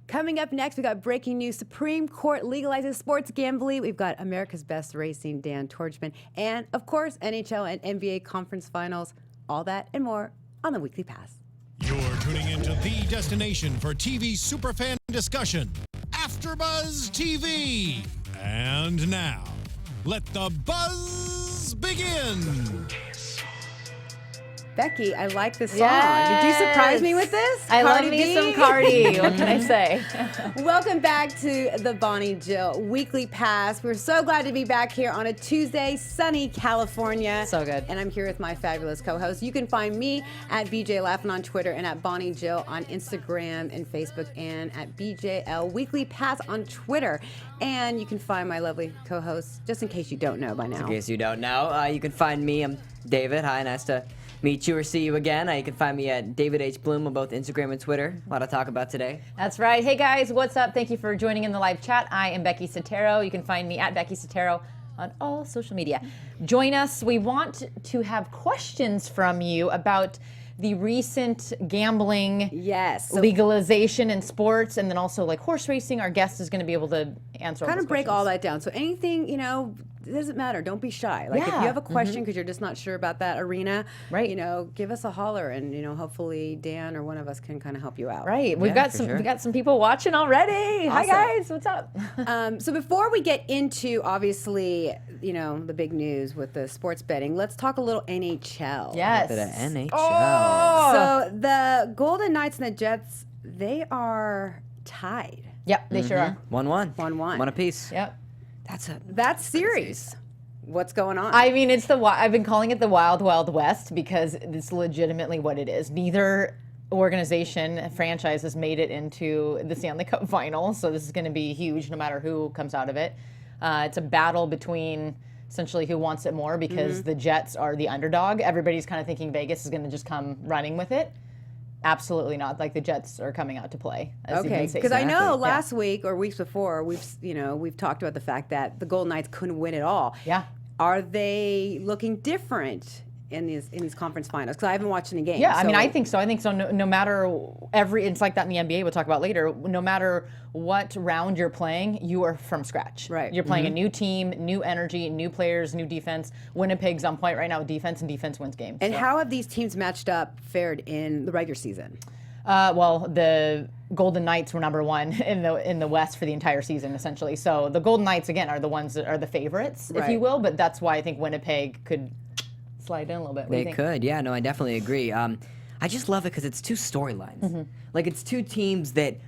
Coming up next, we got breaking news. Supreme Court legalizes sports gambling. We've got America's Best Racing, Dan Tordjman, and of course, NHL and NBA conference finals. All that and more on the Weekly Pass. You're tuning into the destination for TV superfan discussion, AfterBuzz TV. And now, let the buzz begin. Becky, I like this song. Yes. Did you surprise me with this? I love me some Cardi. What can I say? Welcome back to the Bonnie Jill Weekly Pass. We're so glad to be back here on a Tuesday, sunny California. So good. And I'm here with my fabulous co-host. You can find me at BJ Laflin on Twitter and at Bonnie Jill on Instagram and Facebook and at BJL Weekly Pass on Twitter. And you can find my lovely co-host, just in case you don't know by now. In case you don't know, you can find me. I'm David. Hi, nice to meet you or see you again. You can find me at David H. Bloom on both Instagram and Twitter. A lot to talk about today. That's right. Hey guys, what's up? Thank you for joining in the live chat. I am Becky Sotero. You can find me at Becky Sotero on all social media. Join us. We want to have questions from you about the recent gambling legalization in sports, and then also like horse racing. Our guest is going to be able to answer all kind those of break questions. all that down. So anything, it doesn't matter. Don't be shy. Like if you have a question because you're just not sure about that arena, right? Give us a holler, and hopefully Dan or one of us can kind of help you out. Right. We've got some people watching already. Awesome. Hi guys, what's up? So before we get into obviously the big news with the sports betting, let's talk a little NHL. Yes. A bit of NHL. So the Golden Knights and the Jets, they are tied. Yep, they sure are. 1-1. 1-1. One apiece. Yep. That's series. What's going on? I mean, I've been calling it the Wild Wild West because it's legitimately what it is. Neither franchise has made it into the Stanley Cup final, so this is going to be huge no matter who comes out of it. It's a battle between essentially who wants it more because the Jets are the underdog. Everybody's kind of thinking Vegas is going to just come running with it. Absolutely not. Like the Jets are coming out to play. Okay, because I know last week or weeks before we've talked about the fact that the Golden Knights couldn't win at all. Yeah. Are they looking different in these conference finals? Because I haven't watched any games. Yeah, I mean, I think so. I think so. No matter it's like that in the NBA. We'll talk about later. No matter what round you're playing, you are from scratch. Right. You're playing a new team, new energy, new players, new defense. Winnipeg's on point right now with defense, and defense wins games. And how have these teams fared in the regular season? Well, the Golden Knights were number one in the West for the entire season, essentially. So the Golden Knights again are the ones that are the favorites, if you will. But that's why I think Winnipeg could slide in a little bit. They could, yeah. No, I definitely agree. I just love it because it's two storylines. Like it's two teams that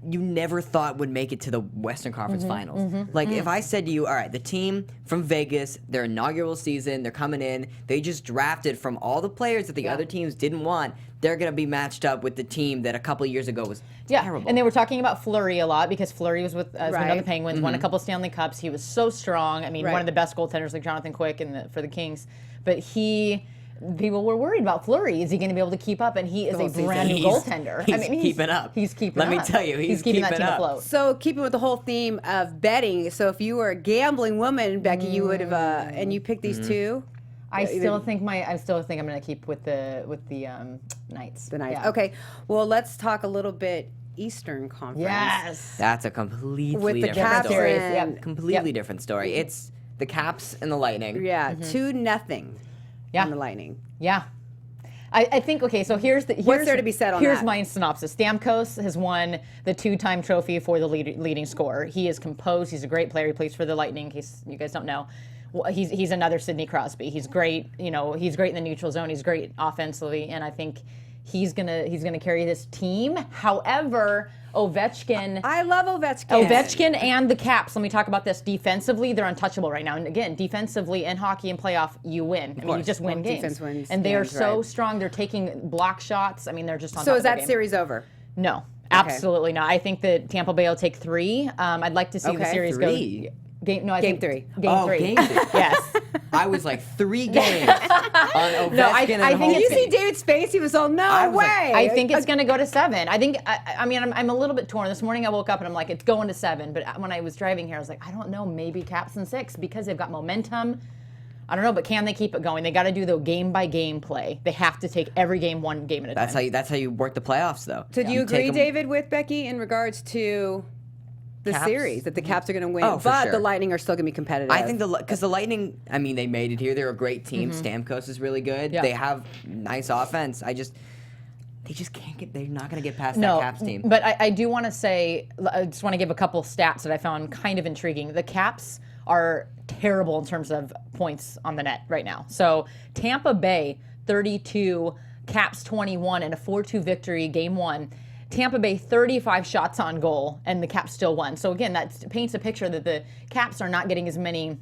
you never thought would make it to the Western Conference Finals. Like if I said to you, all right, the team from Vegas, their inaugural season, they're coming in, they just drafted from all the players that the other teams didn't want. They're going to be matched up with the team that a couple of years ago was terrible. And they were talking about Fleury a lot because Fleury was with the Penguins, won a couple Stanley Cups. He was so strong. I mean, one of the best goaltenders like Jonathan Quick for the Kings. But people were worried about Fleury. Is he going to be able to keep up? And he is a brand new goaltender. He's keeping up. He's keeping up. Let me tell you, he's keeping keeping that team up. afloat. So keeping with the whole theme of betting, so if you were a gambling woman, Becky, you would have, and you picked these two. I still think I'm going to keep with the Knights. The Knights. Yeah. Okay. Well, let's talk a little bit Eastern Conference. Yes. That's a completely With the different Caps story. and Completely different story. It's the Caps and the Lightning. Yeah, 2-0 on the Lightning. Yeah. I think, okay, so here's what's there to be said on Here's that? my synopsis. Stamkos has won the 2-time trophy for the leading scorer. He is composed. He's a great player. He plays for the Lightning, in case you guys don't know. Well, he's another Sidney Crosby. He's great. He's great in the neutral zone. He's great offensively, and I think he's gonna carry this team. However, Ovechkin. I love Ovechkin. Ovechkin and the Caps. Let me talk about this. Defensively, they're untouchable right now. And again, defensively in hockey and playoff, you win. I mean, you just win games. Defense wins and they are games, so strong. They're taking block shots. I mean, they're just on So top is of their that game. series over? No, absolutely not. I think that Tampa Bay will take 3. I'd like to see the series Three? go. Game 3. Game 3. Yes. I was like 3 games on Ovechkin I and think Did you see David's face? He was all, no way. I think it's going to go to 7. I think, I'm a little bit torn. This morning I woke up and I'm like, it's going to 7. But when I was driving here, I was like, I don't know, maybe Caps in 6 because they've got momentum. I don't know, but can they keep it going? They got to do the game-by-game play. They have to take every game one game at a time. That's how you work the playoffs, though. So do you agree, David, with Becky in regards to the Caps? series, that the Caps are going to win, Oh, for but sure. the Lightning are still going to be competitive? I think because the Lightning, I mean, they made it here. They're a great team. Stamkos is really good. Yeah. They have nice offense. They just can't get. They're not going to get past No, that Caps team. but I do want to say, I just want to give a couple stats that I found kind of intriguing. The Caps are terrible in terms of points on the net right now. So Tampa Bay, 32, Caps 21, and a 4-2 victory, game one. Tampa Bay, 35 shots on goal, and the Caps still won. So again, that paints a picture that the Caps are not getting as many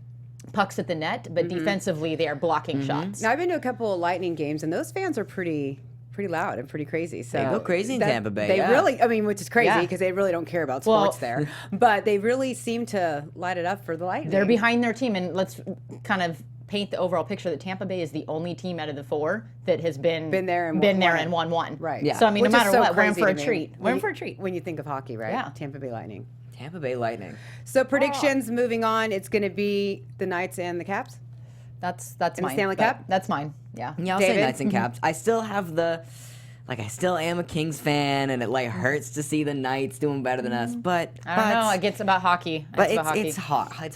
pucks at the net, but defensively they are blocking shots. Now, I've been to a couple of Lightning games, and those fans are pretty loud and pretty crazy. So They go crazy in Tampa Bay, They yeah. really, I mean, which is crazy Yeah. because they really don't care about Well- sports there. But they really seem to light it up for the Lightning. They're behind their team, and let's kind of paint the overall picture that Tampa Bay is the only team out of the four that has been there and won one. Right. Yeah. So I mean, Which no is matter so what, we're in crazy for a to me. treat. We're in for a treat. When you think of hockey, right? Yeah. Tampa Bay Lightning. Tampa Bay Lightning. So predictions moving on. It's going to be the Knights and the Caps. That's the mine. Stanley but Cup? That's mine. Yeah. Yeah, I'll David? say Knights and Caps. I still have I still am a Kings fan, and it hurts to see the Knights doing better than us. But I don't know. It gets about hockey. But about hockey. it's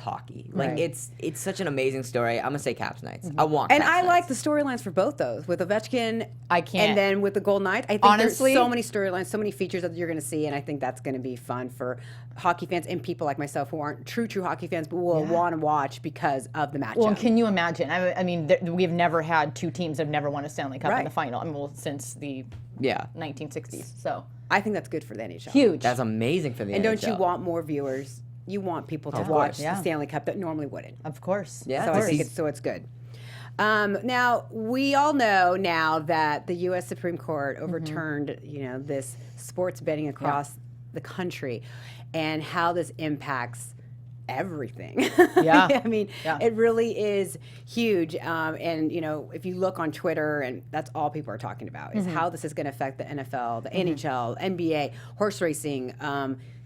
hockey. Like Right. it's such an amazing story. I'm gonna say Caps Knights. I want. And Caps I like Knights. the storylines for both those with Ovechkin. I can't- And then with the Golden Knights, I think Honestly- there's so many storylines, so many features that you're going to see, and I think that's going to be fun for hockey fans and people like myself who aren't true hockey fans, but will want to watch because of the matchup. Well, can you imagine? I mean, we've never had two teams that have never won a Stanley Cup in Right. the final. I mean, well, since the Yeah, 1960s. So I think that's good for the NHL. huge. that's amazing for the And NHL. don't you want more viewers? You want people to Of watch course. the Yeah. Stanley Cup that normally wouldn't. Of course. Yeah, So of I think course. it's good. Now we all know now that the U.S. Supreme Court overturned, this sports betting across the country, and how this impacts everything. Yeah. I mean, Yeah. it really is huge. And if you look on Twitter, and that's all people are talking about, is how this is going to affect the NFL, the NHL, NBA, horse racing,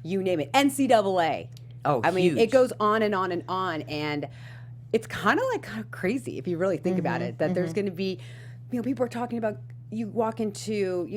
you name it, NCAA. Oh, I mean, huge. it goes on and on and on, and it's kind of crazy if you really think about it. That there's going to be, people are talking about you walk into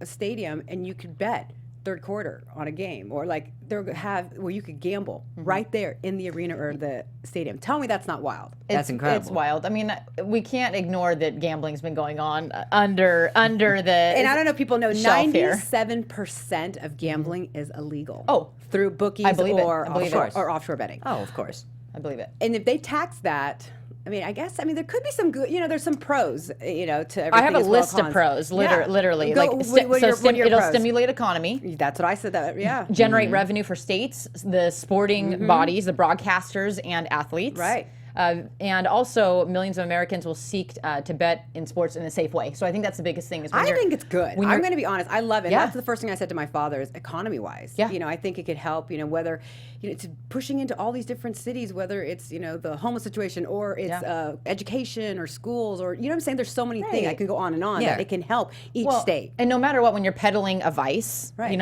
a stadium and you could bet third quarter on a game, or where you could gamble right there in the arena or the stadium. Tell me that's not wild. That's incredible. It's wild. I mean, we can't ignore that gambling's been going on under the. And I don't know if people know, shelf here. 97% of gambling is illegal. Oh. Through bookies I believe it. or I believe offshore, it. or offshore betting. Oh, of course. I believe it. And if they tax that, there could be some good, there's some pros, to everything. I have a as well list as of cons. pros, Yeah. literally. Go, what are your It'll pros? stimulate economy, That's what I said. That yeah. generate revenue for states, the sporting bodies, the broadcasters, and athletes. Right. And also, millions of Americans will seek to bet in sports in a safe way. So I think that's the biggest thing. Is when I you're- think it's good. when I'm you're- going to be honest. I love it. Yeah. That's the first thing I said to my father is economy-wise. Yeah. I think it could help, whether, it's pushing into all these different cities, whether it's, the homeless situation or it's education or schools or, what I'm saying? There's so many things. I Right. can go on and on Yeah. that it can help each Well, state. And no matter what, when you're peddling a vice, Right.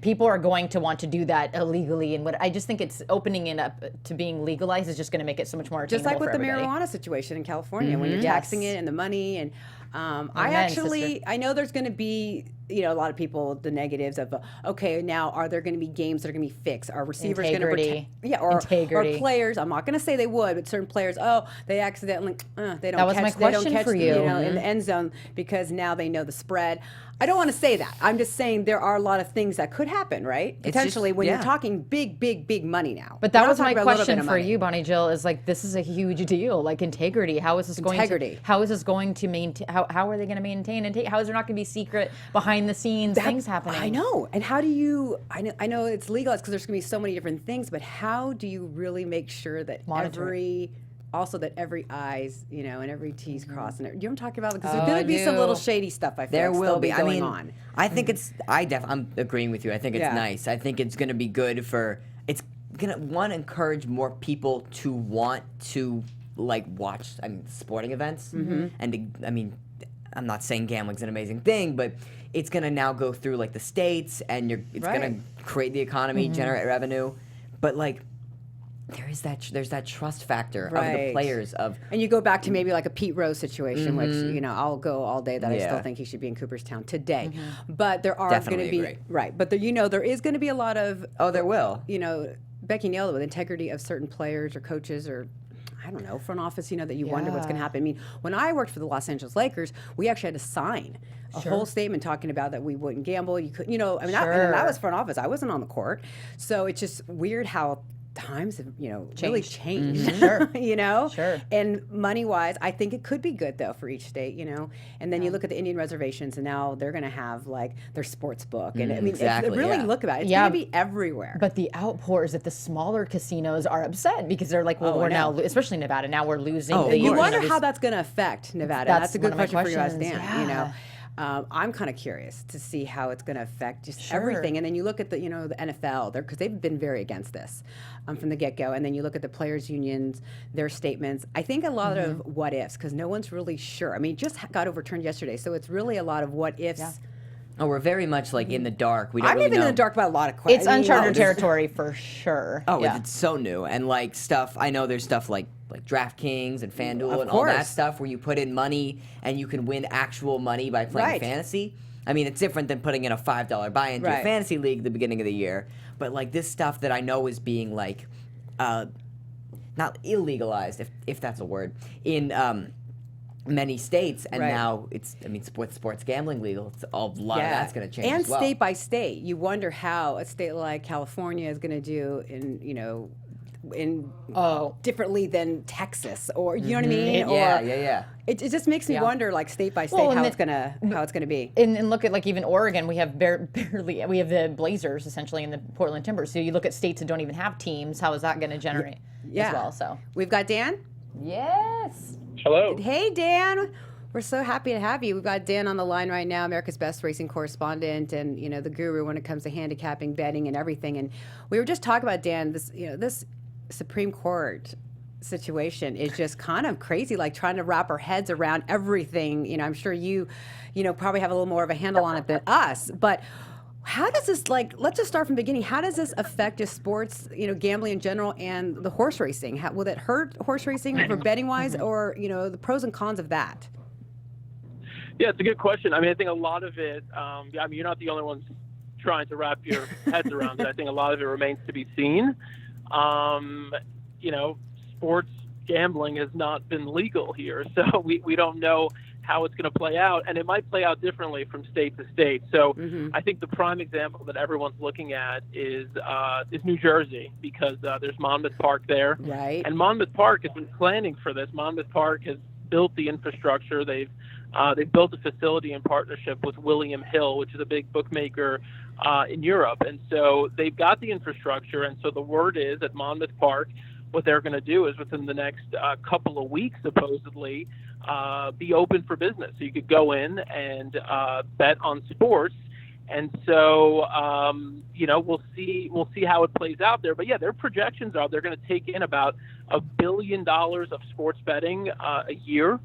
people are going to want to do that illegally. And I just think it's opening it up to being legalized is just going to make it so much more Just attainable like with the for everybody. marijuana situation in California, when you're taxing it and the money, and Amen, sister. I know there's going to be a lot of people, the negatives of okay, now are there going to be games that are going to be fixed? Are receivers going to Integrity. protect? Yeah, or Integrity. players. I'm not going to say they would, but certain players, they accidentally they don't That was catch, my they don't question catch for the, you. in the end zone because now they know the spread. I don't want to say that. I'm just saying there are a lot of things that could happen, right? just- Potentially when you're yeah. talking big money now. But We're that not was my talking about a little bit question of for money. you, Bonnie Jill, is this is a huge deal. Integrity. How is this going Integrity. to, how is this going to maintain, how are they going to maintain and how is there not going to be secret behind the scenes things happening? I know. And how do you, I know it's legalized because there's going to be so many different things, but how do you really make sure that Monitor it. that every I's, and every T's crossed? And you know what I'm talking about? Because Oh, there's going I to be some do. little shady stuff, I feel There like, will still be. going on. I think I'm agreeing with you. I think it's Yeah. nice. I think it's going to be good it's going to encourage more people to want to watch sporting events and I'm not saying gambling's an amazing thing, but it's going to now go through the states and it's Right. going to create the economy, generate revenue. But there's that trust factor of the Right. players And you go back to maybe like a Pete Rose situation, which, you know, I'll go all day that I still Yeah. think he should be in Cooperstown today. But there are going to Definitely be, agree. right, but there, you know, there is going to be a lot of, there will. you know, Becky nailed it with integrity of certain players or coaches or, I don't know, front office, you know, that you wonder what's going to happen. I mean, when I worked for the Los Angeles Lakers, we actually had to sign a whole statement talking about that we wouldn't gamble. You could, you know, I mean, that was front office. I wasn't on the court. So it's just weird how times have, you know, really changed. Sure. You know? Sure. And money-wise, I think it could be good, though, for each state, you know? And then you look at the Indian reservations, and now they're going to have, like, their sports book. And I mean, exactly, really yeah. look about it. It's Yeah. going to be everywhere. But the outpours at the smaller casinos are upset because they're like, well, we're now, especially Nevada, now we're losing. Oh, the, you course. wonder know, how that's going to affect Nevada. That's That's a good one of my question for you, guys, questions, Dan. You know, yeah. I'm kind of curious to see how it's going to affect just everything. And then you look at the, you know, the NFL, because they've been very against this from the get-go. And then you look at the players' unions, their statements. I think a lot of what ifs, because no one's really sure. I mean, it just got overturned yesterday, so it's really a lot of what ifs. Yeah. Oh, we're very much like in the dark. We don't I'm really even know. in the dark about a lot of questions. It's uncharted territory for sure. Oh, yeah. it's so new, and like stuff. I know there's stuff like DraftKings and FanDuel Of and all that course. stuff where you put in money and you can win actual money by playing Right. fantasy. I mean, it's different than putting in a $5 buy-in to a Right. fantasy league at the beginning of the year. But like this stuff that I know is being like, not illegalized, if that's a word, in many states, and Right. now it's. I mean, sports gambling legal. It's a lot of that's going to change And as well. state by state, you wonder how a state like California is going to do in, you know, differently than Texas, or you know what I mean? Yeah. It just makes me Yeah. wonder, like state by state, Well, and how the- it's gonna be. And look at like even Oregon, we have barely we have the Blazers essentially in the Portland Timbers. So you look at states that don't even have teams. How is that going to generate as well? So We've got Dan. yes, Hello. Hey, Dan. We're so happy to have you. We've got Dan on the line right now, America's best racing correspondent, and you know the guru when it comes to handicapping, betting, and everything. And we were just talking about Dan. This Supreme Court situation is just kind of crazy, like trying to wrap our heads around everything. You know, I'm sure you probably have a little more of a handle on it than us, but. How does this, let's just start from the beginning. How does this affect just sports, you know, gambling in general and the horse racing? Will it hurt horse racing for betting wise, or, you know, the pros and cons of that? Yeah, it's a good question. I mean, I think a lot of it, I mean, you're not the only ones trying to wrap your heads around it. I think a lot of it remains to be seen. You know, sports gambling has not been legal here, so we don't know how it's going to play out, and it might play out differently from state to state. So I think the prime example that everyone's looking at is New Jersey, because there's Monmouth Park there. Right. And Monmouth Park has been planning for this. Monmouth Park has built the infrastructure. They've built a facility in partnership with William Hill, which is a big bookmaker in Europe. And so they've got the infrastructure. And so the word is at Monmouth Park, what they're going to do is within the next couple of weeks, supposedly, be open for business. So you could go in and bet on sports. And so, you know, we'll see how it plays out there. But yeah, their projections are they're going to take in about $1 billion of sports betting a year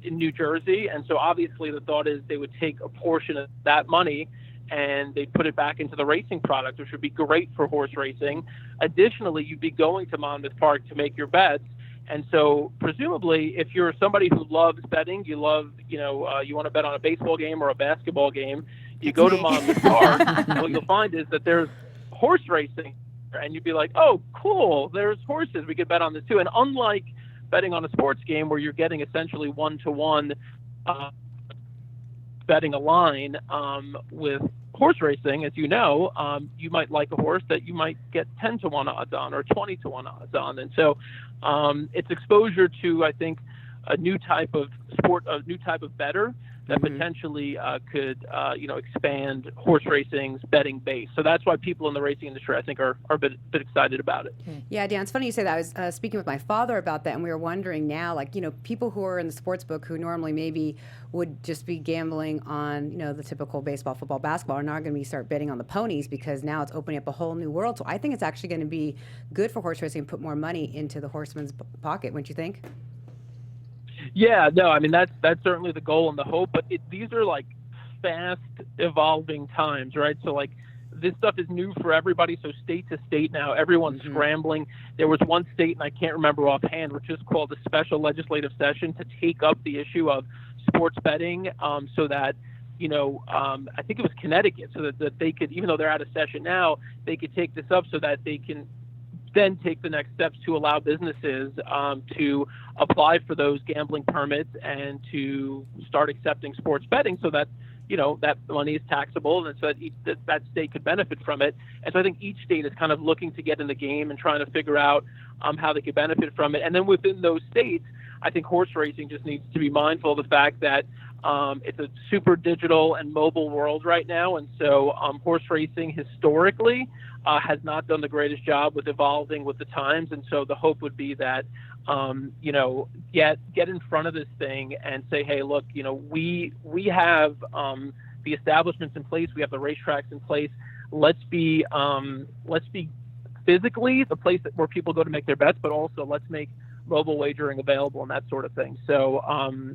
in New Jersey. And so obviously the thought is they would take a portion of that money and they put it back into the racing product, which would be great for horse racing. Additionally, you'd be going to Monmouth Park to make your bets. And so presumably, if you're somebody who loves betting, you love, you know, you want to bet on a baseball game or a basketball game, you go to Monmouth Park, and what you'll find is that there's horse racing, and you'd be like, oh, cool, there's horses, we could bet on this too. And unlike betting on a sports game where you're getting essentially one-to-one betting a line with horse racing, as you know, you might like a horse that you might get 10-to-1 odds on or 20-to-1 odds on. And so it's exposure to, I think, a new type of sport, a new type of bettor that potentially could, you know, expand horse racing's betting base. So that's why people in the racing industry, I think, are a bit excited about it. Yeah, Dan, it's funny you say that. I was speaking with my father about that, and we were wondering now, like, you know, people who are in the sports book who normally maybe would just be gambling on, you know, the typical baseball, football, basketball, are now going to start betting on the ponies because now it's opening up a whole new world. So I think it's actually going to be good for horse racing and put more money into the horseman's pocket, wouldn't you think? Yeah, no, I mean, that's certainly the goal and the hope, but these are like fast evolving times, right? So like this stuff is new for everybody. So state to state now, everyone's scrambling. There was one state, and I can't remember offhand, which is called a special legislative session to take up the issue of sports betting, so that, I think it was Connecticut, so that they could, even though they're out of session now, they could take this up so that they can then take the next steps to allow businesses to apply for those gambling permits and to start accepting sports betting, so that that money is taxable, and so that state could benefit from it. And so I think each state is kind of looking to get in the game and trying to figure out how they could benefit from it. And then within those states, I think horse racing just needs to be mindful of the fact that it's a super digital and mobile world right now, and so horse racing historically has not done the greatest job with evolving with the times. And so the hope would be that get in front of this thing and say, hey, look, we have the establishments in place, we have the racetracks in place. Let's be physically the place where people go to make their bets, but also let's make mobile wagering available and that sort of thing. So,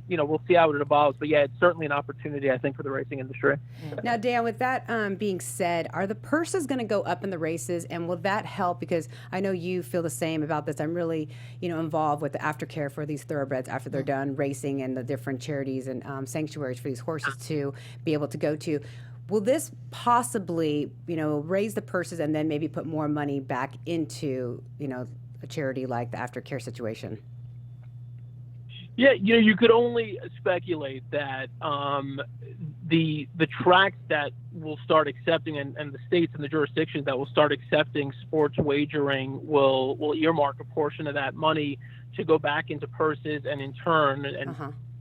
we'll see how it evolves. But yeah, it's certainly an opportunity, I think, for the racing industry. Now, Dan, with that being said, are the purses going to go up in the races, and will that help? Because I know you feel the same about this. I'm really, involved with the aftercare for these thoroughbreds after they're done racing, and the different charities and sanctuaries for these horses to be able to go to. Will this possibly, raise the purses and then maybe put more money back into, a charity like the aftercare situation? Yeah, you could only speculate that the tracks that will start accepting and the states and the jurisdictions that will start accepting sports wagering will earmark a portion of that money to go back into purses, and in turn, and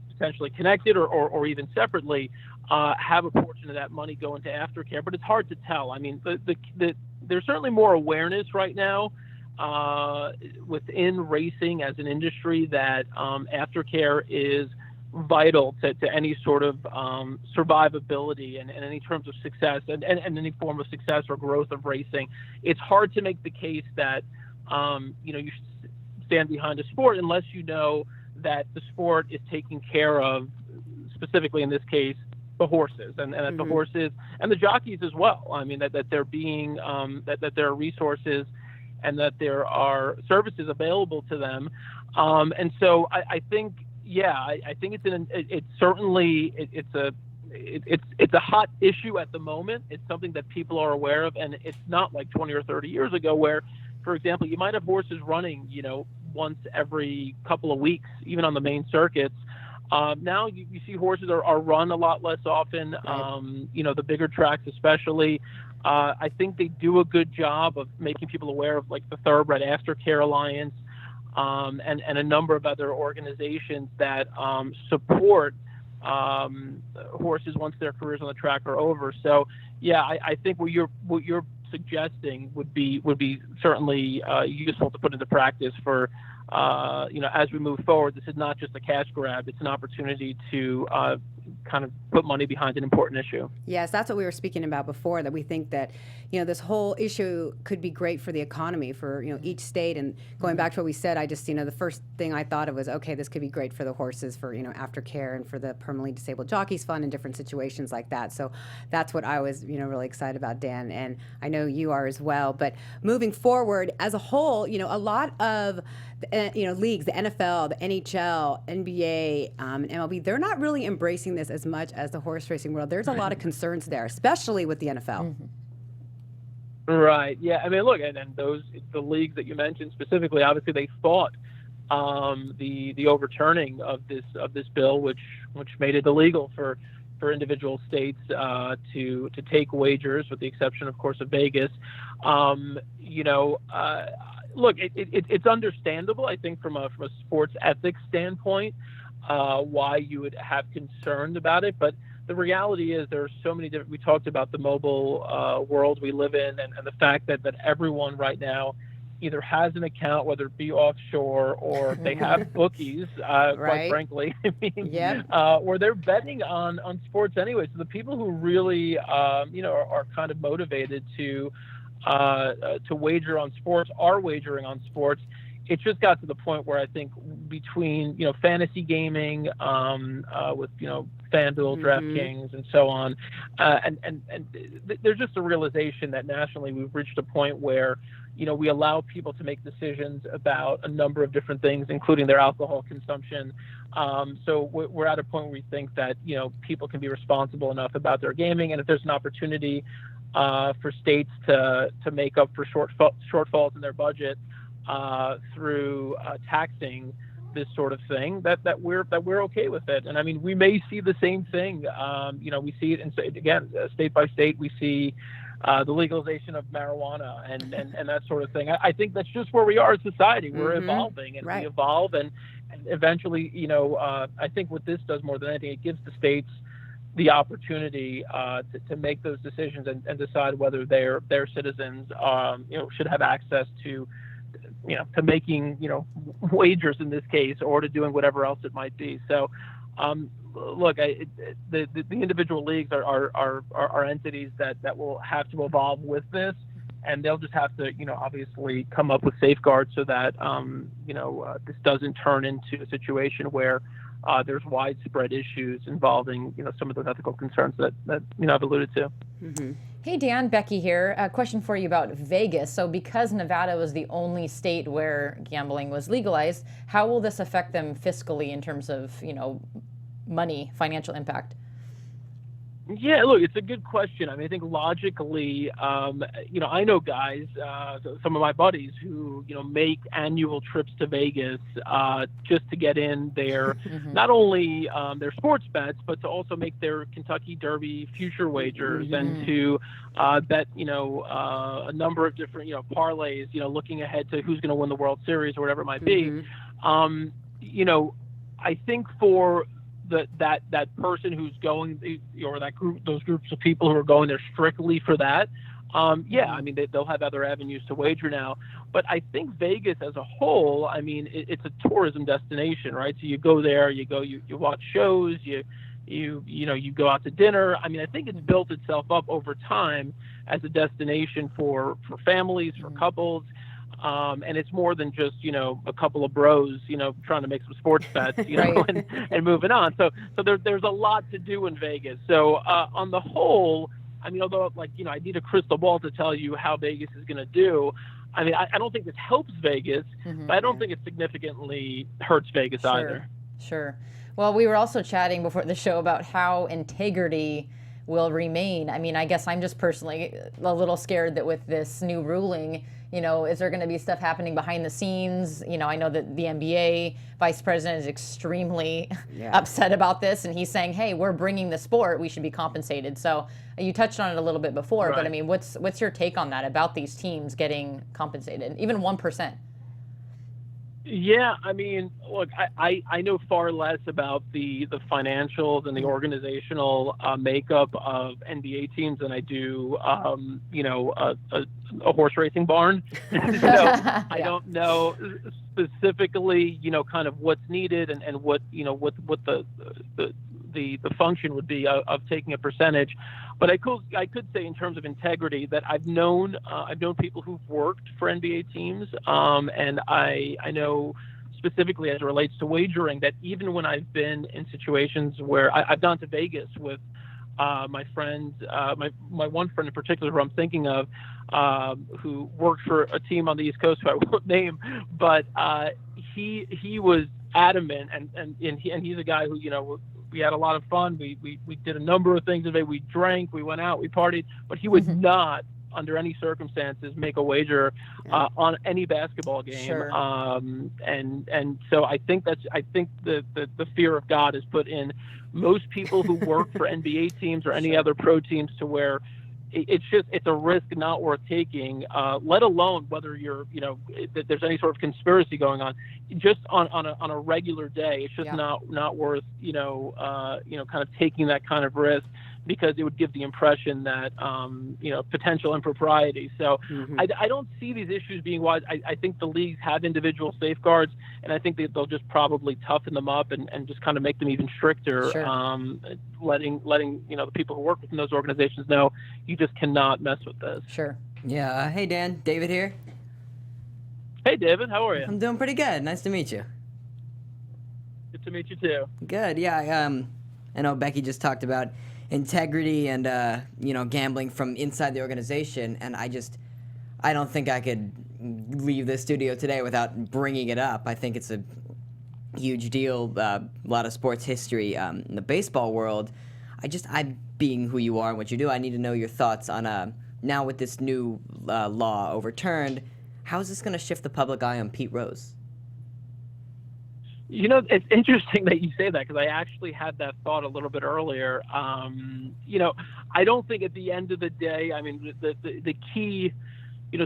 potentially connected or even separately, have a portion of that money go into aftercare. But it's hard to tell. I mean, there's certainly more awareness right now within racing as an industry that aftercare is vital to any sort of survivability and any terms of success and any form of success or growth of racing. It's hard to make the case that you should stand behind a sport unless you know that the sport is taking care of, specifically in this case, the horses and that the horses and the jockeys as well. I mean, that they're being that there are resources and that there are services available to them. And so I think, I think it's certainly a hot issue at the moment. It's something that people are aware of, and it's not like 20 or 30 years ago where, for example, you might have horses running, once every couple of weeks, even on the main circuits. Now you see horses are run a lot less often, the bigger tracks especially. I think they do a good job of making people aware of like the Thoroughbred Aftercare Alliance and a number of other organizations that support horses once their careers on the track are over. So yeah, I think what you're suggesting would be certainly useful to put into practice for as we move forward. This is not just a cash grab; it's an opportunity to kind of put money behind an important issue. Yes, that's what we were speaking about before, that we think that, this whole issue could be great for the economy for, each state. And going back to what we said, I just, the first thing I thought of was, okay, this could be great for the horses, for, aftercare, and for the permanently disabled jockeys fund and different situations like that. So that's what I was, really excited about, Dan, and I know you are as well. But moving forward as a whole, a lot of leagues, the NFL, the NHL, NBA, and MLB, they're not really embracing this as much as the horse racing world. There's a lot of concerns there, especially with the NFL. Right. Yeah. I mean, look, and the leagues that you mentioned specifically, obviously they fought the overturning of this bill, which made it illegal for individual states to take wagers, with the exception, of course, of Vegas. Look, it's understandable, I think, from a sports ethics standpoint, why you would have concern about it. But the reality is there are so many different, we talked about the mobile world we live in, and the fact that everyone right now either has an account, whether it be offshore or they have bookies, quite frankly, or they're betting on sports anyway. So the people who really, are kind of motivated to wager on sports are wagering on sports. it just got to the point where I think between, fantasy gaming, with, FanDuel, DraftKings, and so on, and there's just a realization that nationally we've reached a point where, we allow people to make decisions about a number of different things, including their alcohol consumption. So we're at a point where we think that, people can be responsible enough about their gaming, and if there's an opportunity for states to make up for shortfalls in their budget through taxing this sort of thing, that we're okay with it. And I mean, we may see the same thing. We see it, again, state by state. We see the legalization of marijuana and that sort of thing. I think that's just where we are as society. We're evolving, and we evolve, and eventually, I think what this does more than anything, it gives the states the opportunity to make those decisions and decide whether their citizens, should have access to making, wagers in this case, or to doing whatever else it might be. So, look, the individual leagues are entities that will have to evolve with this, and they'll just have to, obviously come up with safeguards so that, this doesn't turn into a situation where there's widespread issues involving, some of those ethical concerns that I've alluded to. Hey Dan, Becky here. A question for you about Vegas. So because Nevada was the only state where gambling was legalized, how will this affect them fiscally in terms of, money, financial impact? Yeah, look, it's a good question. I mean, I think logically, I know guys, some of my buddies who, make annual trips to Vegas just to get in their, not only their sports bets, but to also make their Kentucky Derby future wagers and to bet, a number of different, parlays, looking ahead to who's going to win the World Series or whatever it might be. I think for that person who's going, or those groups of people who are going there strictly for that, I mean, they'll have other avenues to wager now. But I think Vegas as a whole, I mean, it's a tourism destination, right? So you go there, you watch shows, you go out to dinner. I mean, I think it's built itself up over time as a destination for families, for couples. And it's more than just, a couple of bros, trying to make some sports bets, and moving on. So there's a lot to do in Vegas. So on the whole, I mean, although I need a crystal ball to tell you how Vegas is going to do. I mean, I don't think this helps Vegas, but I don't think it significantly hurts Vegas either. Sure. Well, we were also chatting before the show about how integrity will remain. I mean, I guess I'm just personally a little scared that with this new ruling, is there going to be stuff happening behind the scenes? I know that the NBA vice president is extremely upset about this, and he's saying, hey, we're bringing the sport, we should be compensated. So you touched on it a little bit before, but I mean, what's your take on that, about these teams getting compensated, even 1%? Yeah, I mean, look, I know far less about the financials and the organizational makeup of NBA teams than I do, a horse racing barn. So I don't know specifically, kind of what's needed and what the function would be of taking a percentage. But I could say in terms of integrity that I've known people who've worked for NBA teams, and I know specifically as it relates to wagering that even when I've been in situations where I've gone to Vegas with my friends, my one friend in particular who I'm thinking of, who worked for a team on the East Coast who I won't name, but he was adamant, and he's a guy who, we had a lot of fun. We did a number of things today. We drank, we went out, we partied, but he would not, under any circumstances, make a wager on any basketball game. Sure. And so I think the fear of God is put in most people who work for NBA teams or any other pro teams, to where it's a risk not worth taking, let alone whether that there's any sort of conspiracy going on. Just on a regular day, it's just not worth kind of taking that kind of risk, because it would give the impression that potential impropriety. So I don't see these issues being wide. I think the leagues have individual safeguards, and I think they'll just probably toughen them up and just kind of make them even stricter. Sure. Letting the people who work within those organizations know you just cannot mess with this. Sure. Yeah. Hey Dan, David here. Hey, David, how are you? I'm doing pretty good. Nice to meet you. Good to meet you too. Good. Yeah. I know Becky just talked about integrity and gambling from inside the organization, and I don't think I could leave the studio today without bringing it up. I think it's a huge deal. A lot of sports history in the baseball world. I being who you are and what you do, I need to know your thoughts on now with this new law overturned. How is this going to shift the public eye on Pete Rose? You know, it's interesting that you say that because I actually had that thought a little bit earlier. I don't think at the end of the day, I mean, the key,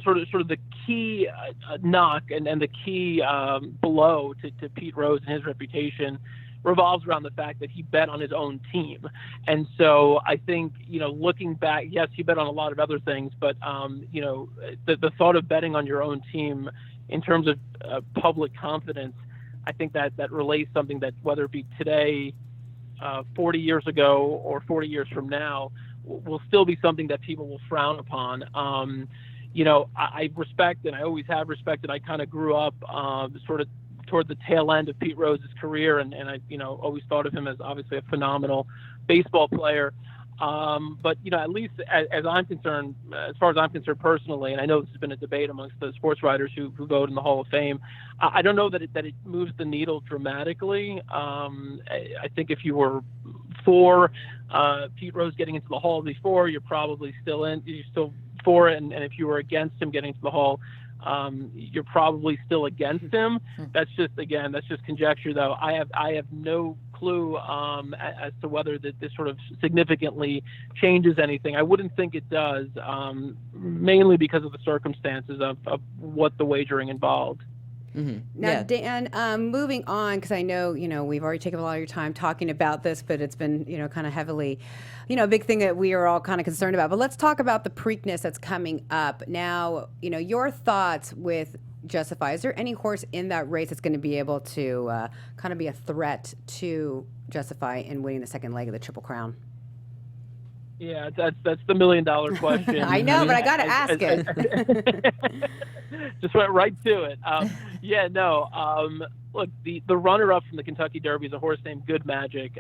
sort of the key knock and the key blow to Pete Rose and his reputation revolves around the fact that he bet on his own team. And so I think, looking back, yes, he bet on a lot of other things, but, the thought of betting on your own team in terms of public confidence, I think that relays something that whether it be today, 40 years ago, or 40 years from now, will still be something that people will frown upon. I respect, and I always have respected. I kind of grew up sort of toward the tail end of Pete Rose's career, and I always thought of him as obviously a phenomenal baseball player. But at least as I'm concerned, as far as I'm concerned personally, and I know this has been a debate amongst the sports writers who vote in the Hall of Fame, I don't know that it moves the needle dramatically. I think if you were for Pete Rose getting into the Hall before, you're probably you're still for it, and if you were against him getting into the Hall, you're probably still against him. That's just conjecture, though. I have no clue as to whether this sort of significantly changes anything. I wouldn't think it does, mainly because of the circumstances of what the wagering involved. Mm-hmm. Now, Dan, moving on, because I know, we've already taken a lot of your time talking about this, but it's been, kind of heavily, a big thing that we are all kind of concerned about. But let's talk about the Preakness that's coming up. Now, your thoughts with Justify. Is there any horse in that race that's going to be able to kind of be a threat to Justify in winning the second leg of the Triple Crown? Yeah, that's the $1 million question. I know, but I got to ask it. Just went right to it. Look, the runner-up from the Kentucky Derby is a horse named Good Magic.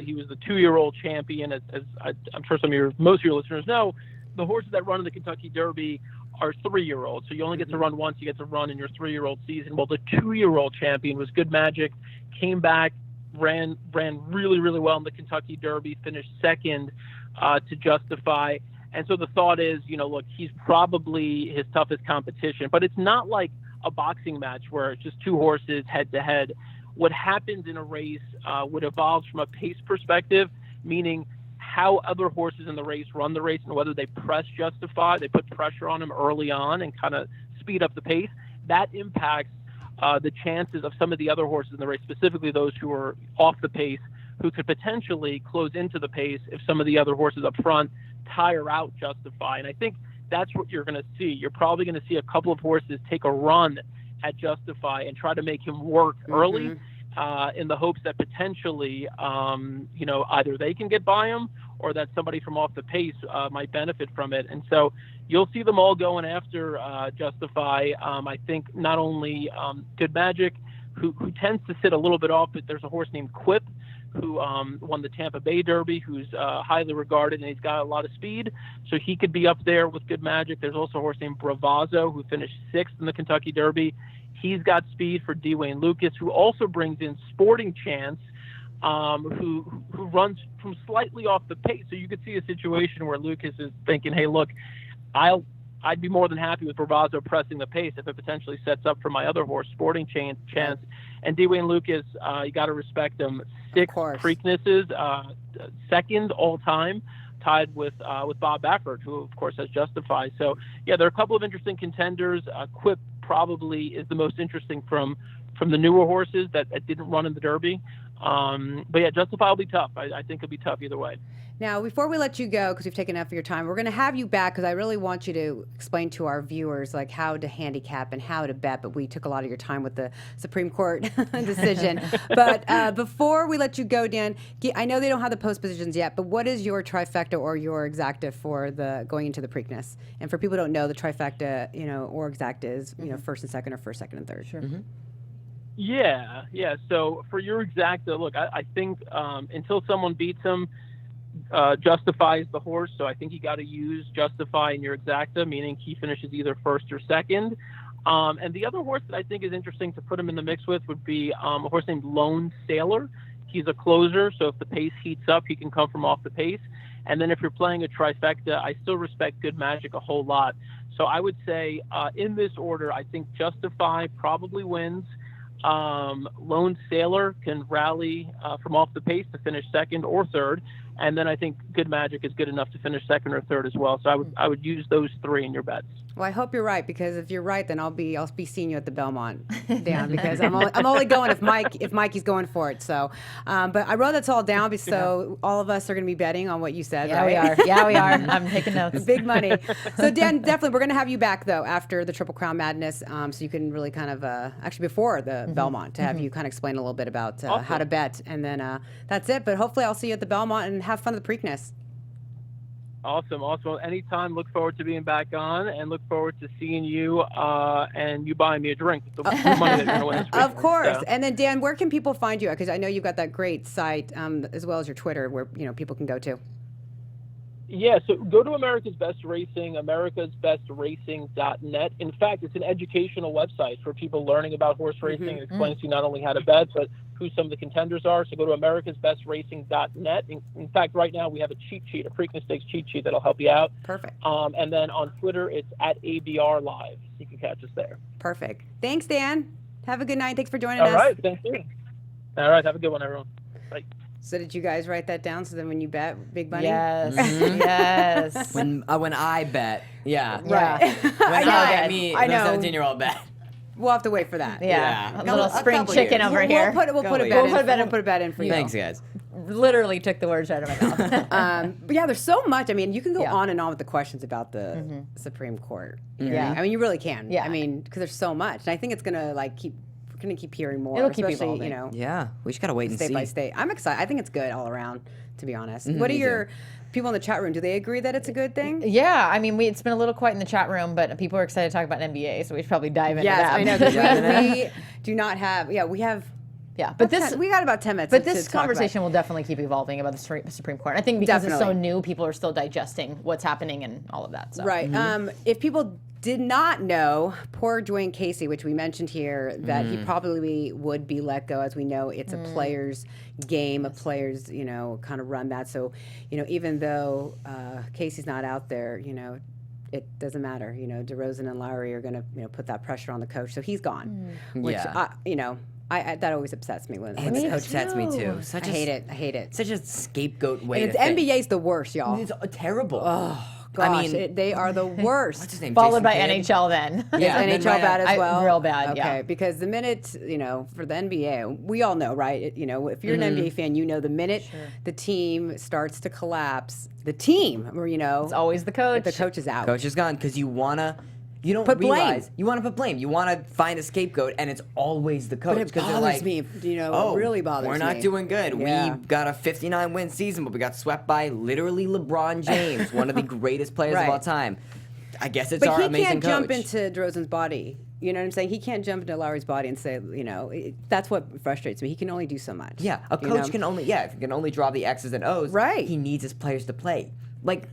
He was the 2-year-old champion. As I'm sure most of your listeners know, the horses that run in the Kentucky Derby are 3-year-olds. So you only get to run once. You get to run in your 3-year-old season. Well, the 2-year-old champion was Good Magic, came back, ran really, really well in the Kentucky Derby, finished second to Justify. And so the thought is, look, he's probably his toughest competition. But it's not like a boxing match where it's just two horses head-to-head. What happens in a race would evolve from a pace perspective, meaning how other horses in the race run the race and whether they press Justify, they put pressure on him early on and kind of speed up the pace. That impacts the chances of some of the other horses in the race, specifically those who are off the pace, who could potentially close into the pace if some of the other horses up front tire out Justify. And I think that's what you're going to see. You're probably going to see a couple of horses take a run at Justify and try to make him work early in the hopes that potentially, either they can get by him or that somebody from off the pace might benefit from it. And so you'll see them all going after Justify. I think not only Good Magic, who tends to sit a little bit off, but there's a horse named Quip who won the Tampa Bay Derby, who's highly regarded, and he's got a lot of speed. So he could be up there with Good Magic. There's also a horse named Bravazzo, who finished 6th in the Kentucky Derby. He's got speed for Dwayne Lucas, who also brings in Sporting Chance, who runs from slightly off the pace. So you could see a situation where Lucas is thinking, hey, look, I'd be more than happy with Bravazzo pressing the pace if it potentially sets up for my other horse, Sporting Chance. And Dwayne Lucas, you got to respect him. 6 Preaknesses, second all time, tied with Bob Baffert, who of course has Justify. So yeah, there are a couple of interesting contenders. Quip probably is the most interesting from the newer horses that didn't run in the Derby. But yeah, Justify will be tough. I think it'll be tough either way. Now, before we let you go, because we've taken enough of your time, we're going to have you back because I really want you to explain to our viewers like how to handicap and how to bet. But we took a lot of your time with the Supreme Court decision. But before we let you go, Dan, I know they don't have the post positions yet, but what is your trifecta or your exacta for the going into the Preakness? And for people who don't know, the trifecta, or exacta is first and second or first, second, and third. Sure. Mm-hmm. Yeah. So for your exacta, look, I think until someone beats him, Justify is the horse. So I think you got to use Justify in your exacta, meaning he finishes either first or second. And the other horse that I think is interesting to put him in the mix with would be a horse named Lone Sailor. He's a closer, so if the pace heats up, he can come from off the pace. And then if you're playing a trifecta, I still respect Good Magic a whole lot. So I would say in this order, I think Justify probably wins. Lone Sailor can rally from off the pace to finish second or third, and then I think Good Magic is good enough to finish second or third as well. So I would use those three in your bets. Well, I hope you're right, because if you're right, then I'll be seeing you at the Belmont, Dan, because I'm only going if Mikey's going for it. So, but I wrote that all down, so all of us are going to be betting on what you said. Yeah, right? we are. Yeah, we are. I'm taking notes. Big money. So Dan, definitely, we're going to have you back though after the Triple Crown Madness, so you can really kind of actually before the Belmont to have you kind of explain a little bit about how to bet, and then that's it. But hopefully, I'll see you at the Belmont and have fun at the Preakness. Awesome. Anytime. Look forward to being back on, and look forward to seeing you and you buying me a drink with the money that you're going to win this week. Of course. So. And then Dan, where can people find you at? Because I know you've got that great site as well as your Twitter where people can go to. Yeah, so go to America's Best Racing, americasbestracing.net. In fact, it's an educational website for people learning about horse racing. It explains to you not only how to bet, but who some of the contenders are. So go to americasbestracing.net. In fact, right now we have a cheat sheet, a Preakness Stakes cheat sheet that'll help you out. Perfect. And then on Twitter, it's at ABR Live. You can catch us there. Perfect. Thanks, Dan. Have a good night. Thanks for joining us. All right, thank you. All right, have a good one, everyone. Bye. So did you guys write that down so then when you bet big money? Yes. Yes. When I bet, yeah. Yeah. When I know. 17-year-old bet. We'll have to wait for that. Yeah. Yeah. A little A spring couple chicken years. over here. We'll put a Couple bet years. in. We'll put a bet in for you. Thanks, guys. Literally took the words out of my mouth. But yeah, there's so much. I mean, you can go Yeah. on and on with the questions about the Supreme Court. You know what I Yeah. mean? I mean, you really can. Yeah. I mean, because there's so much, and I think it's gonna we're gonna keep hearing more. It'll keep especially, evolving. Yeah, we just gotta wait and state see. by state. I'm excited. I think it's good all around, to be honest. What are me your people in the chat room? Do they agree that it's a good thing? Yeah, I mean, it's been a little quiet in the chat room, but people are excited to talk about NBA, so we should probably dive into Yes, that. I know. 'Cause we do not have. Yeah, we have. Yeah, but we got about 10 minutes. But to this talk about. conversation will definitely keep evolving about the Supreme Court. I think because it's so Definitely. new, people are still digesting what's happening and all of that. So. Right. If people did not know, poor Dwayne Casey, which we mentioned here, that he probably would be let go. As we know, it's a player's game, a player's, kind of run that. So, even though Casey's not out there, it doesn't matter. DeRozan and Lowry are going to, put that pressure on the coach. So he's gone, which, Yeah. I that always upsets me when the It coach. upsets me too. I hate it. I hate it. Such a scapegoat way And to think. NBA's the worst, y'all. It's terrible. Oh, gosh, they are the worst. What's his name? Followed Jason by Kidd? NHL then. Yeah, Is and NHL then bad as well? real bad, okay, yeah. because the minute, for the NBA, we all know, right? If you're an NBA fan, the minute the team starts to collapse, it's always the coach. the coach is out. Coach is gone because you don't Put blame. realize you want to put blame. You want to find a scapegoat, and it's always the coach. But it 'cause they're bothers like, me, it oh, really bothers me. we're not doing good. Yeah. We got a 59-win season, but we got swept by literally LeBron James, one of the greatest players Right. of all time. I guess it's But our he amazing can't coach. jump into DeRozan's body. You know what I'm saying? He can't jump into Lowry's body and say, that's what frustrates me. He can only do so much. Yeah, a coach can only if he can only draw the X's and O's. Right. He needs his players to play. Look,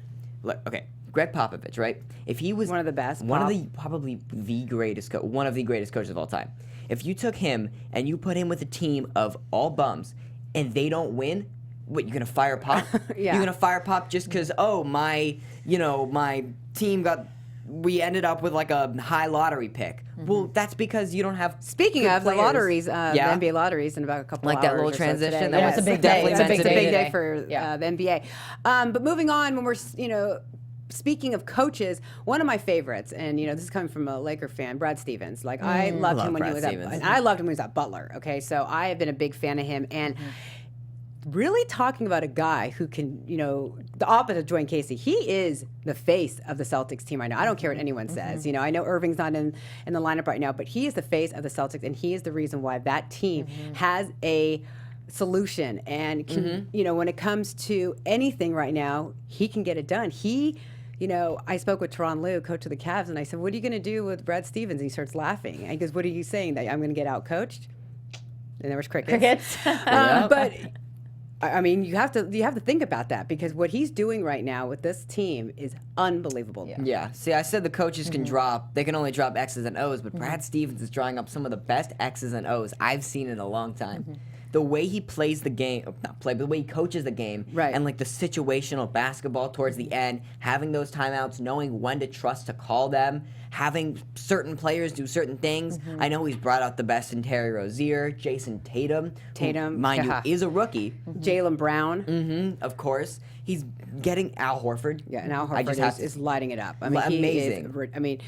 okay, Greg Popovich, right? If he was One of the best, one Pop. of the probably the greatest, one of the greatest coaches of all time. If you took him and you put him with a team of all bums and they don't win, what, you gonna fire Pop? Yeah. You're gonna fire Pop just because my team we ended up with like a high lottery pick. Well, that's because you don't have. Speaking good of players. the lotteries, Yeah. the NBA lotteries in about a couple Like hours that little or so transition, today. that was a big day. definitely It's a meant big to It's a be. big day day. for Yeah. the NBA. But moving on, when we're, speaking of coaches, one of my favorites, and this is coming from a Laker fan, Brad Stevens. Like I loved love him when he Brad was Stevens. I loved him when he was at Butler. Okay, so I have been a big fan of him, and really talking about a guy who can, the opposite of Dwayne Casey. He is the face of the Celtics team right now. I don't care what anyone says. I know Irving's not in the lineup right now, but he is the face of the Celtics, and he is the reason why that team has a solution and can, when it comes to anything right now, he can get it done. I spoke with Teron Lue, coach of the Cavs, and I said, "What are you going to do with Brad Stevens?" And he starts laughing. And he goes, "What are you saying, that I'm going to get out coached?" And there was crickets. But I mean, you have to think about that, because what he's doing right now with this team is unbelievable. Yeah. See, I said the coaches can drop; they can only drop X's and O's, but Brad Stevens is drawing up some of the best X's and O's I've seen in a long time. The way he plays the game, but the way he coaches the game, and like the situational basketball towards the end, having those timeouts, knowing when to trust to call them, having certain players do certain things. I know he's brought out the best in Terry Rozier, Jason Tatum, who, mind you, is a rookie. Jaylen Brown. Of course. He's getting Al Horford. Yeah, and Al Horford is lighting it up. I mean, amazing.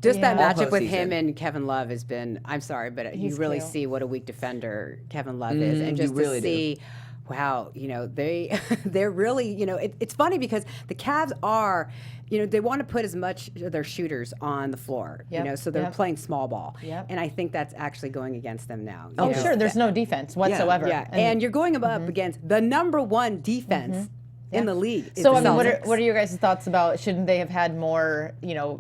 Just that matchup with him and Kevin Love has been, I'm sorry, but you really see what a weak defender Kevin Love is. And just to see, wow, they're really, it's funny because the Cavs are, they want to put as much of their shooters on the floor, so they're playing small ball. And I think that's actually going against them now. Sure, there's no defense whatsoever. Yeah, and you're going up against the #1 defense in the league. So, I mean, what are your guys' thoughts about, shouldn't they have had more,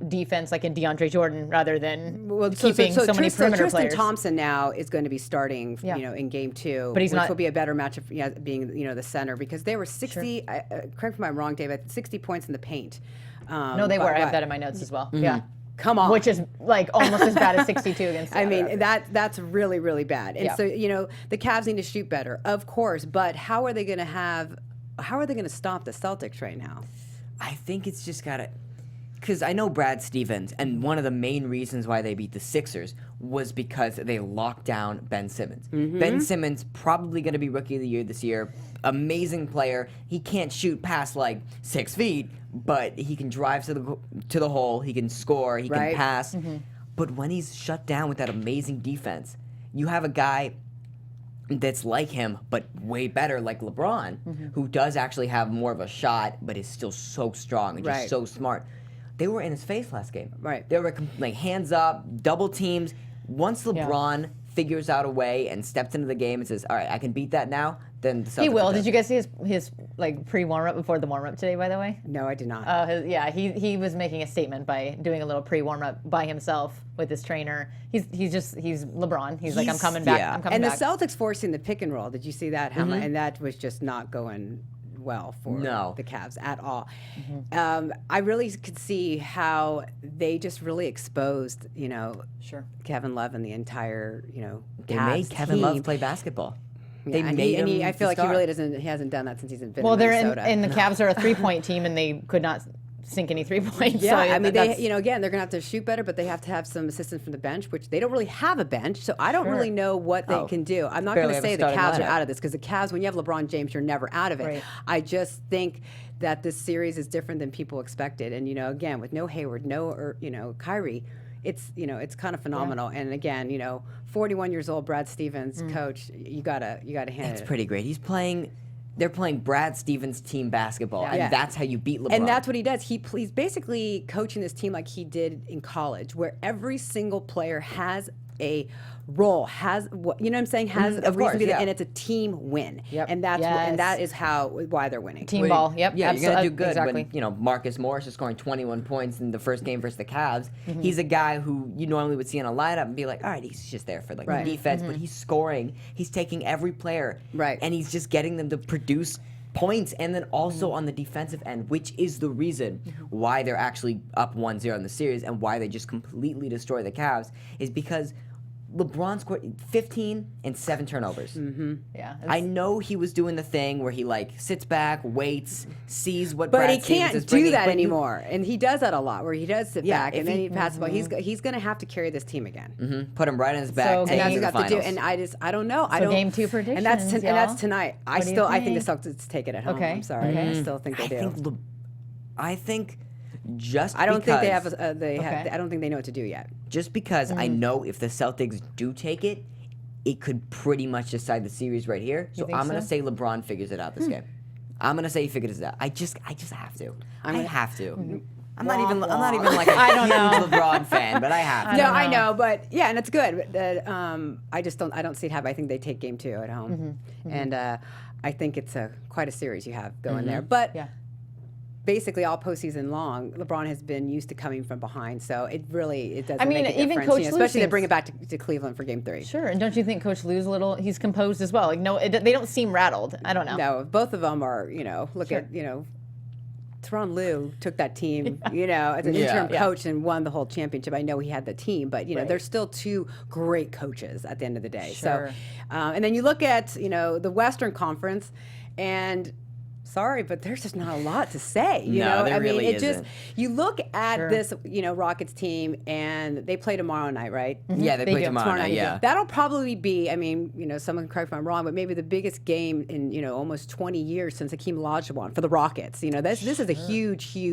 defense like in DeAndre Jordan rather than keeping so many perimeter Tristan players? Thompson now is going to be starting, in game 2, but which will be a better matchup, being, the center, because they were 60, correct me if I'm wrong, Dave, 60 points in the paint. No, they were. I have that in my notes as well. Yeah. Come on. Which is like almost as bad as 62 against the I mean, that's really, really bad. And so, the Cavs need to shoot better, of course, but how are they going to stop the Celtics right now? I think it's just got to, because I know Brad Stevens, and one of the main reasons why they beat the Sixers was because they locked down Ben Simmons. Ben Simmons probably going to be Rookie of the Year this year. Amazing player. He can't shoot past like 6 feet, but he can drive to the hole. He can score. He can pass. But when he's shut down with that amazing defense, you have a guy that's like him, but way better, like LeBron, who does actually have more of a shot, but is still so strong and just so smart. They were in his face last game. They were like hands up, double teams. Once LeBron figures out a way and steps into the game and says, "All right, I can beat that now," then the Celtics he will. Did you guys see his like pre-warm up before the warm up today? By the way. No, I did not. He was making a statement by doing a little pre-warm up by himself with his trainer. He's LeBron. He's like, "I'm coming back. I'm coming back." And the Celtics forcing the pick and roll. Did you see that? And that was just not going well for the Cavs at all. I really could see how they just really exposed, Kevin Love and the entire, They Cavs made Kevin team. Love play basketball. They and made him. I feel like star. he hasn't done that since he's been in they're Minnesota. and the Cavs are a 3-point team, and they could not sink any 3 points. Yeah, so I mean, again, they're going to have to shoot better, but they have to have some assistance from the bench, which they don't really have a bench, so I don't really know what they can do. I'm not going to say the Cavs are out of this, because the Cavs, when you have LeBron James, you're never out of it. I just think that this series is different than people expected, and again, with no Hayward, no Kyrie, it's kind of phenomenal. And again, 41 years old, Brad Stevens, coach, you gotta hand it. It's pretty great. They're playing Brad Stevens team basketball, and that's how you beat LeBron. And that's what he does. He's basically coaching this team like he did in college, where every single player has a role, has what you know what I'm saying, has a reason to be there, and it's a team win. And that's and that is why they're winning. Team ball. Yep. Yeah, you're gonna do good exactly. when Marcus Morris is scoring 21 points in the first game versus the Cavs. He's a guy who you normally would see in a lineup and be like, all right, he's just there for like the defense, but he's scoring. He's taking every player, and he's just getting them to produce points, and then also on the defensive end, which is the reason why they're actually up 1-0 in the series and why they just completely destroy the Cavs, is because LeBron scored 15 and 7 turnovers. Yeah, I know he was doing the thing where he sits back, waits, sees what but Brad he Stevens can't is do bringing, that but anymore, and he does that a lot, where he does sit back and then he passes the ball. He's going to have to carry this team again. Put him right on his back. So take And him that's to what the you have to do. finals. And I don't know. So game 2 predictions, and that's tonight. I do you think the think? Celtics take it at home. Okay. I'm sorry. I still think they do. I think just I don't think they have. Okay. I don't think they know what to do yet. just because I know if the Celtics do take it, it could pretty much decide the series right here. So think I'm gonna so? say LeBron figures it out this game. I'm gonna say he figures it out. I just have to. I have to. I'm not even like a huge LeBron fan, but I have to. No, I know, but yeah, and it's good. I don't see it happen. I think they take game 2 at home, and I think it's quite a series you have going there. But basically, all postseason long, LeBron has been used to coming from behind, so it doesn't make a even difference. Coach Lue especially they seems- bring it back to Cleveland for game 3. Sure, and don't you think Coach Lue's he's composed as well? Like, no, they don't seem rattled. I don't know. No, both of them are. Look at Tyronn Lue took that team, as an interim coach and won the whole championship. I know he had the team, but they're still 2 great coaches at the end of the day. Sure. So, and then you look at the Western Conference, and sorry, but there's just not a lot to say. There really isn't. You look at this, Rockets team, and they play tomorrow night, right? Yeah, they play do. tomorrow night. Yeah. That'll probably be, someone can correct me if I'm wrong, but maybe the biggest game in, almost 20 years since Hakeem Olajuwon for the Rockets. This is a huge, they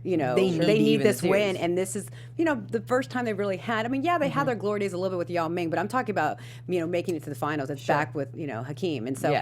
need even this the win. series. And this is, the first time they really had, they had their glory days a little bit with Yao Ming, but I'm talking about, making it to the finals. It's back with, Hakeem. And so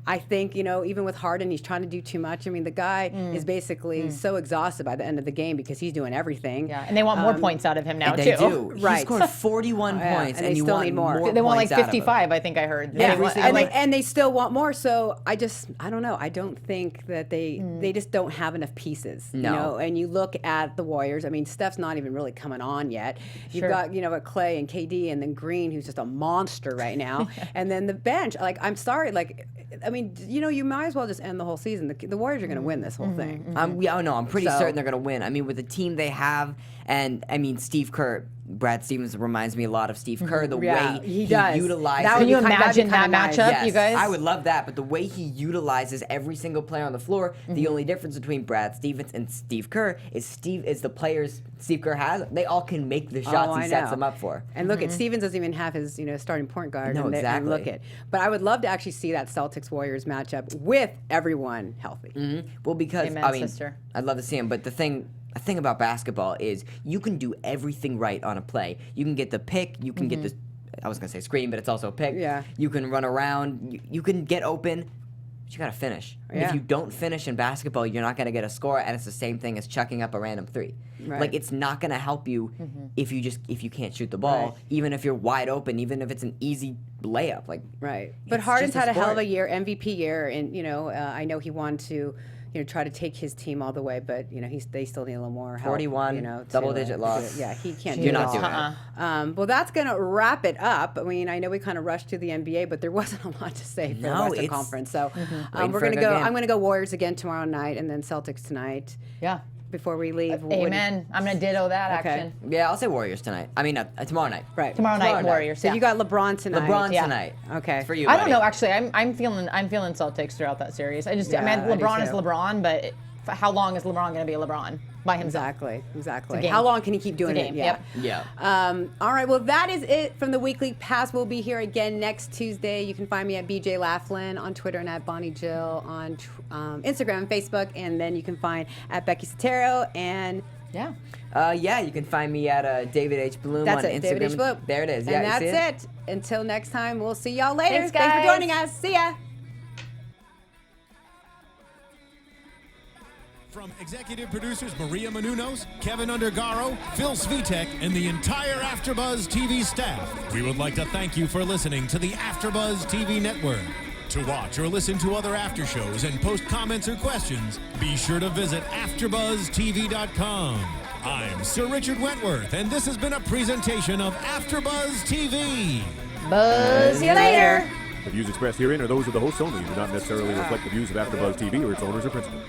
I think, even with Harden, he's trying to do too much. The guy is basically so exhausted by the end of the game because he's doing everything. Yeah, and they want more points out of him now, And too. they do. Right. He scored 41 points, and they you still want need more. They want like points out of him. 55, I think I heard. Yeah, They want- and they still want more. So I don't know. I don't think that they just don't have enough pieces. No. And you look at the Warriors. Steph's not even really coming on yet. You've Sure. got a Clay and KD, and then Green, who's just a monster right now. And then the bench. I'm sorry. You might as well just end the whole season. The Warriors are going to win this whole thing. I'm pretty So- certain they're going to win. With the team they have, and Steve Kerr, Brad Stevens reminds me a lot of Steve Kerr. The Yeah, way he does. utilizes. That would Can you be that'd be imagine that kinda nice. matchup, Yes, you guys? I would love that, but the way he utilizes every single player on the floor, the only difference between Brad Stevens and Steve Kerr is the players Steve Kerr has. They all can make the shots I he sets know. them up for. And look at Stevens doesn't even have his starting point guard. No, and exactly. look at, but I would love to actually see that Celtics Warriors matchup with everyone healthy. Well, because Amen, sister. I'd love to see him, but the thing about basketball is you can do everything right on a play. You can get the pick, you can get the, I was gonna say screen, but it's also a pick. Yeah. You can run around, you can get open, but you gotta finish. And Yeah. if you don't finish in basketball, you're not gonna get a score, and it's the same thing as chucking up a random 3. Right. It's not gonna help you if you can't shoot the ball, Right. even if you're wide open, even if it's an easy layup. Right. But It's Harden's just a had a hell of sport. a year, MVP year, and I know he wanted to try to take his team all the way, but they still need a little more help. 41, to, double-digit to loss. do it. Yeah, he can't. You're do not it doing all. it. Well, that's gonna wrap it up. I know we kind of rushed through the NBA, but there wasn't a lot to say for the No, Western it's- Conference. So Waiting we're for a gonna good go. game. I'm gonna go Warriors again tomorrow night, and then Celtics tonight. Yeah. Before we leave. What do you- Amen. I'm going to ditto that Okay. action. Yeah, I'll say Warriors tonight. Tomorrow night. Right. Tomorrow night, Warriors. So yeah. you got LeBron tonight. LeBron Yeah. tonight. Okay. It's for you, I don't buddy. know. Actually, I'm feeling Celtics throughout that series. I do LeBron is too. LeBron, but how long is LeBron going to be LeBron by himself? Exactly. game. How long can he keep doing It's a it? game, Yeah. yep. Yeah. All right. Well, that is it from the Weekly Pass. We'll be here again next Tuesday. You can find me at BJ Laflin on Twitter and at Bonnie Jill on Instagram and Facebook, and then you can find at Becky Sotero and. Yeah. You can find me at David H. Bloom That's on it, Instagram. David H. Bloom. There it is. Yeah, And you that's see it. Until next time, we'll see y'all later. Thanks, for guys. joining us. See ya. From executive producers Maria Menounos, Keven Undergaro, Phil Svitek, and the entire AfterBuzz TV staff, we would like to thank you for listening to the AfterBuzz TV network. To watch or listen to other after shows and post comments or questions, be sure to visit AfterBuzzTV.com. I'm Sir Richard Wentworth, and this has been a presentation of AfterBuzz TV. Buzz you later. The views expressed herein are those of the hosts only and do not necessarily reflect the views of AfterBuzz TV or its owners or principals.